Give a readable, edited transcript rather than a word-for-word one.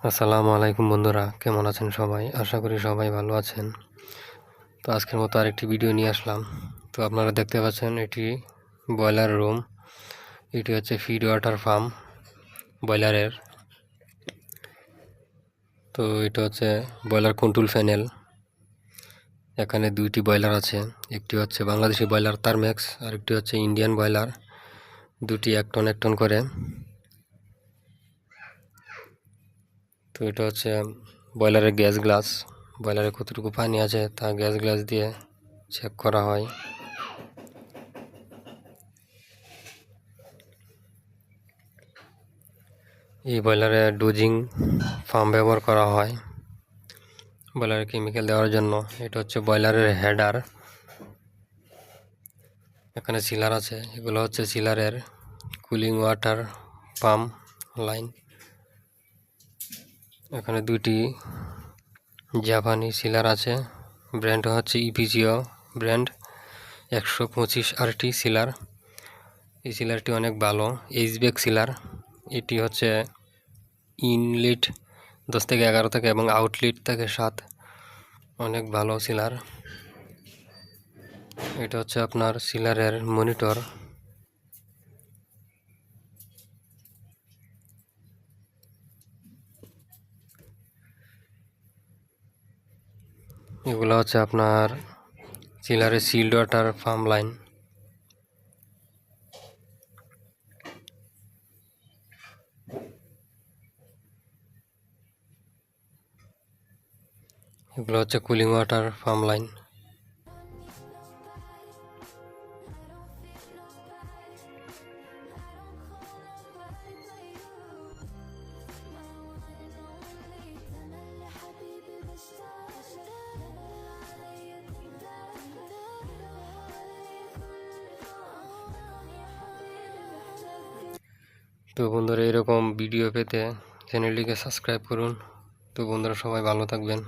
আসসালামু আলাইকুম বন্ধুরা, কেমন আছেন সবাই? আশা করি সবাই ভালো আছেন। তো আজকের মতো আরেকটি ভিডিও নিয়ে আসলাম। তো আপনারা দেখতে পাচ্ছেন এটি ব্রয়লার রুম। এটি হচ্ছে ফিড ওয়াটার ফার্ম ব্রয়লারের। তো এটা হচ্ছে ব্রয়লার কন্ট্রোল প্যানেল। এখানে দুইটি ব্রয়লার আছে, একটি হচ্ছে বাংলাদেশি ব্রয়লার তারম্যাক্স আর একটি হচ্ছে ইন্ডিয়ান ব্রয়লার। দুটি এক টন করে। তো এটা হচ্ছে ব্রয়লারের গ্যাস গ্লাস। ব্রয়লারে কতটুকু পানি আছে তা গ্যাস গ্লাস দিয়ে চেক করা হয়। এই ব্রয়লারে ডোজিং ফার্ম ব্যবহার করা হয় ব্রয়লারে কেমিক্যাল দেওয়ার জন্য। এটা হচ্ছে ব্রয়লারের হেডার। এখানে সিলার আছে, এগুলো হচ্ছে সিলারের কুলিং ওয়াটার পাম্প লাইন। এখানে দুইটি জাপানি সিলার আছে, ব্র্যান্ড হচ্ছে ইপিজিও ব্র্যান্ড 125 RT সিলার। এই সিলারটি অনেক ভালো, এইচব্যাক সিলার। এটি হচ্ছে ইনলেট 10 থেকে 11 থেকে এবং আউটলেট থেকে 7, অনেক ভালো সিলার। এটা হচ্ছে আপনার সিলারের মনিটর। এগুলো হচ্ছে আপনার সিলারের সিল্ড ওয়াটার ফার্ম লাইন। এগুলো হচ্ছে কুলিং ওয়াটার ফার্ম লাইন। তো বন্ধুরা, এরকম ভিডিও পেতে চ্যানেলটিকে সাবস্ক্রাইব করুন। তো বন্ধুরা, সবাই ভালো থাকবেন।